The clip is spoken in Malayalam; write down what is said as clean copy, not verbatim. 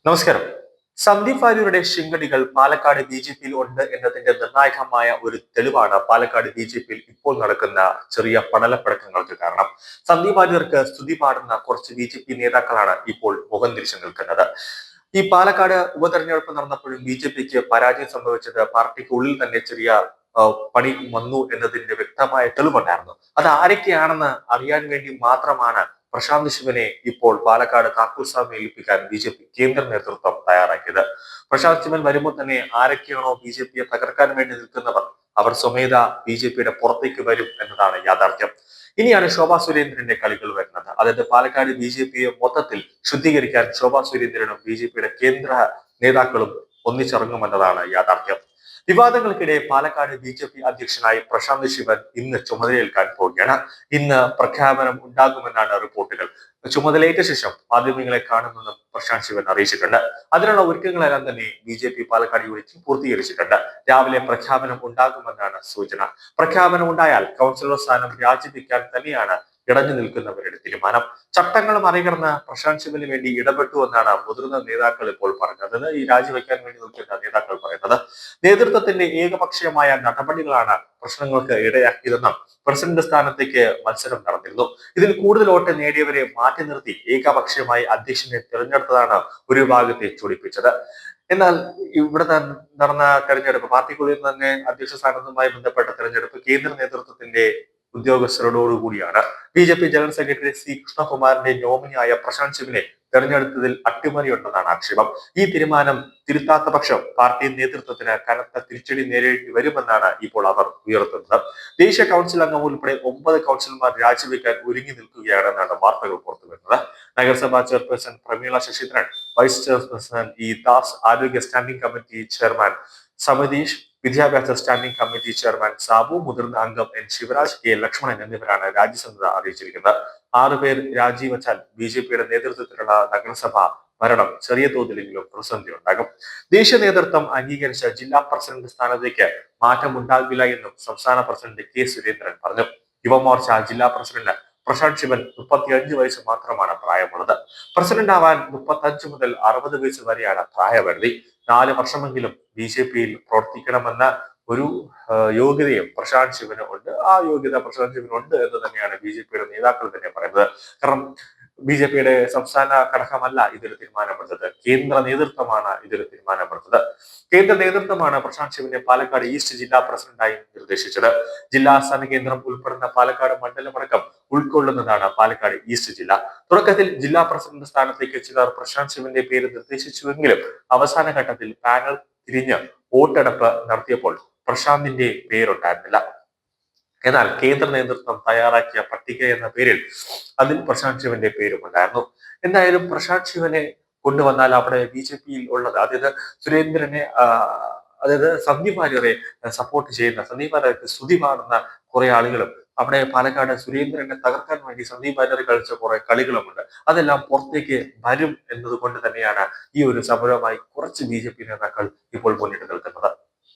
നമസ്കാരം. സന്ദീപ് വാര്യരുടെ ശിങ്കടികൾ പാലക്കാട് ബി ജെ പിയിൽ ഉണ്ട് എന്നതിന്റെ നിർണായകമായ ഒരു തെളിവാണ് പാലക്കാട് ബി ജെ പിയിൽ ഇപ്പോൾ നടക്കുന്ന ചെറിയ പടലപ്പിടക്കങ്ങൾക്ക് കാരണം. സന്ദീപ് വാര്യർക്ക് സ്തുതി പാടുന്ന കുറച്ച് ബി ജെ പി നേതാക്കളാണ് ഇപ്പോൾ മുഖം തിരിച്ചു നിൽക്കുന്നത്. ഈ പാലക്കാട് ഉപതെരഞ്ഞെടുപ്പ് നടന്നപ്പോഴും ബി ജെ പിക്ക് പരാജയം സംഭവിച്ചത് പാർട്ടിക്കുള്ളിൽ തന്നെ ചെറിയ പണി വന്നു എന്നതിന്റെ വ്യക്തമായ തെളിവുണ്ടായിരുന്നു. അത് ആരൊക്കെയാണെന്ന് അറിയാൻ വേണ്ടി മാത്രമാണ് പ്രശാന്ത് ശിവനെ ഇപ്പോൾ പാലക്കാട് താക്കൂർ ഏൽപ്പിക്കാൻ ബി ജെ പി കേന്ദ്ര നേതൃത്വം തയ്യാറാക്കിയത്. പ്രശാന്ത് ശിവൻ വരുമ്പോൾ തന്നെ ആരൊക്കെയാണോ ബി ജെ പിയെ തകർക്കാൻ വേണ്ടി നിൽക്കുന്നവർ അവർ സ്വമേധ ബി ജെ പിയുടെ പുറത്തേക്ക് വരും എന്നതാണ് യാഥാർത്ഥ്യം. ഇനിയാണ് ശോഭാ സുരേന്ദ്രന്റെ കളികൾ വരുന്നത്. അതായത് പാലക്കാട് ബി ജെ പിയെ മൊത്തത്തിൽ ശുദ്ധീകരിക്കാൻ ശോഭാ സുരേന്ദ്രനും ബി ജെ പിയുടെ കേന്ദ്ര നേതാക്കളും ഒന്നിച്ചിറങ്ങുമെന്നതാണ് യാഥാർത്ഥ്യം. വിവാദങ്ങൾക്കിടെ പാലക്കാട് ബി ജെ പി അധ്യക്ഷനായി പ്രശാന്ത് ശിവൻ ഇന്ന് ചുമതലയേൽക്കാൻ പോവുകയാണ്. ഇന്ന് പ്രഖ്യാപനം ഉണ്ടാകുമെന്നാണ് റിപ്പോർട്ടുകൾ. ചുമതലയേറ്റ ശേഷം മാധ്യമങ്ങളെ കാണുമെന്നും പ്രശാന്ത് ശിവൻ അറിയിച്ചിട്ടുണ്ട്. അതിനുള്ള ഒരുക്കങ്ങളെല്ലാം തന്നെ B J P Palakkad unit പൂർത്തീകരിച്ചിട്ടുണ്ട്. രാവിലെ പ്രഖ്യാപനം ഉണ്ടാകുമെന്നാണ് സൂചന. പ്രഖ്യാപനം ഉണ്ടായാൽ കൗൺസിലർ സ്ഥാനം രാജിവെക്കാൻ തന്നെയാണ് ഇടഞ്ഞു നിൽക്കുന്നവരുടെ തീരുമാനം. ചട്ടങ്ങൾ മറികടന്ന് പ്രശാന്ത് ശിവന് വേണ്ടി ഇടപെട്ടു എന്നാണ് മുതിർന്ന നേതാക്കൾ ഇപ്പോൾ പറഞ്ഞത്. ഈ രാജിവെക്കാൻ വേണ്ടി നിൽക്കുന്ന നേതാക്കൾ പറയുന്നത് നേതൃത്വത്തിന്റെ ഏകപക്ഷീയമായ നടപടികളാണ് പ്രശ്നങ്ങൾക്ക് ഇടയാക്കിയതെന്നും പ്രസിഡന്റ് സ്ഥാനത്തേക്ക് മത്സരം നടന്നിരുന്നു. ഇതിൽ കൂടുതൽ വോട്ട് നേടിയവരെ മാറ്റി നിർത്തി ഏകപക്ഷീയമായി അധ്യക്ഷനെ തിരഞ്ഞെടുത്തതാണ് ഒരു ഭാഗത്തെ ചൊടിപ്പിച്ചത്. എന്നാൽ ഇവിടെ നടന്ന തെരഞ്ഞെടുപ്പ് പാർട്ടിക്കുള്ളിൽ തന്നെ അധ്യക്ഷ സ്ഥാനത്തുമായി ബന്ധപ്പെട്ട തെരഞ്ഞെടുപ്പ് കേന്ദ്ര നേതൃത്വത്തിന്റെ ഉദ്യോഗസ്ഥരോടുകൂടിയാണ്. B J P general secretary C കൃഷ്ണകുമാറിന്റെ നോമിനിയായ പ്രശാന്ത് ശിവനെ തെരഞ്ഞെടുത്തതിൽ അട്ടിമറിയുണ്ടെന്നാണ് ആക്ഷേപം. ഈ തീരുമാനം തിരുത്താത്ത പക്ഷം പാർട്ടി നേതൃത്വത്തിന് കനത്ത തിരിച്ചടി നേരിടേണ്ടി വരുമെന്നാണ് ഇപ്പോൾ അവർ ഉയർത്തുന്നത്. ദേശീയ കൗൺസിൽ അംഗം ഉൾപ്പെടെ 9 കൗൺസിലർമാർ രാജിവെക്കാൻ ഒരുങ്ങി നിൽക്കുകയാണെന്നാണ് വാർത്തകൾ പുറത്തുവരുന്നത്. നഗരസഭാ chairperson Prameela Sasidharan, vice chairperson E Das, ആരോഗ്യ സ്റ്റാൻഡിംഗ് കമ്മിറ്റി ചെയർമാൻ സമതീഷ്, വിദ്യാഭ്യാസ സ്റ്റാൻഡിംഗ് കമ്മിറ്റി ചെയർമാൻ സാബു, മുതിർന്ന അംഗം എൻ ശിവരാജ്, കെ ലക്ഷ്മണൻ എന്നിവരാണ് രാജ്യസഭ അറിയിച്ചിരിക്കുന്നത്. 6 പേർ രാജിവെച്ചാൽ ബി ജെ പിയുടെ നേതൃത്വത്തിലുള്ള നഗരസഭ ഭരണം ചെറിയ തോതിലെങ്കിലും പ്രതിസന്ധി ഉണ്ടാകും. ദേശീയ നേതൃത്വം അംഗീകരിച്ച ജില്ലാ പ്രസിഡന്റ് സ്ഥാനത്തേക്ക് മാറ്റമുണ്ടാകില്ല എന്നും സംസ്ഥാന പ്രസിഡന്റ് കെ സുരേന്ദ്രൻ പറഞ്ഞു. യുവമോർച്ച ജില്ലാ പ്രസിഡന്റ് പ്രശാന്ത് ശിവൻ 35 വയസ്സ് മാത്രമാണ് പ്രായമുള്ളത്. പ്രസിഡന്റ് ആവാൻ 35 മുതൽ 60 വയസ്സ് വരെയാണ് പ്രായപരിധി. 4 വർഷമെങ്കിലും ബി ജെ പിയിൽ പ്രവർത്തിക്കണമെന്ന ഒരു യോഗ്യതയും പ്രശാന്ത് ശിവന് ഉണ്ട്. ആ യോഗ്യത പ്രശാന്ത് ശിവന് ഉണ്ട് എന്ന് തന്നെയാണ് ബി ജെ പിയുടെ നേതാക്കൾ തന്നെ പറയുന്നത്. കാരണം ബി ജെ പിയുടെ സംസ്ഥാന ഘടകമല്ല ഇതിൽ തീരുമാനമെടുത്തത്, കേന്ദ്ര നേതൃത്വമാണ് ഇതിൽ തീരുമാനമെടുത്തത്. കേന്ദ്ര നേതൃത്വമാണ് പ്രശാന്ത് ശിവനെ പാലക്കാട് ഈസ്റ്റ് ജില്ലാ പ്രസിഡന്റായി നിർദ്ദേശിച്ചത്. ജില്ലാ ആസ്ഥാന കേന്ദ്രം ഉൾപ്പെടുന്ന പാലക്കാട് മണ്ഡലമടക്കം ഉൾക്കൊള്ളുന്നതാണ് പാലക്കാട് ഈസ്റ്റ് ജില്ല. തുടക്കത്തിൽ ജില്ലാ പ്രസിഡന്റ് സ്ഥാനത്തേക്ക് ചിലർ പ്രശാന്ത് ശിവന്റെ പേര് നിർദ്ദേശിച്ചുവെങ്കിലും അവസാന ഘട്ടത്തിൽ പാനൽ തിരിഞ്ഞ് വോട്ടെടുപ്പ് നടത്തിയപ്പോൾ പ്രശാന്തിന്റെ പേരുണ്ടായിരുന്നില്ല. എന്നാൽ കേന്ദ്ര നേതൃത്വം തയ്യാറാക്കിയ പട്ടിക എന്ന പേരിൽ അതിൽ പ്രശാന്ത് ശിവന്റെ പേരും ഉണ്ടായിരുന്നു. എന്തായാലും പ്രശാന്ത് ശിവനെ കൊണ്ടുവന്നാൽ അവിടെ ബി ജെ പിയിൽ ഉള്ളത്, അതായത് സുരേന്ദ്രനെ അതായത് സന്ദീപ് വാര്യരെ സപ്പോർട്ട് ചെയ്യുന്ന, സന്ദീപ് വാര്യർക്ക് സ്തുതി പാടുന്ന കുറെ ആളുകളും അവിടെ പാലക്കാട് സുരേന്ദ്രനെ തകർക്കാൻ വേണ്ടി സന്ദീപ് വാര്യർ കളിച്ച കുറെ കളികളുമുണ്ട്. അതെല്ലാം പുറത്തേക്ക് വരും എന്നതുകൊണ്ട് തന്നെയാണ് ഈ ഒരു സമരവുമായി കുറച്ച് ബി ജെ പി നേതാക്കൾ ഇപ്പോൾ മുന്നിട്ട് നിൽക്കുന്നത്.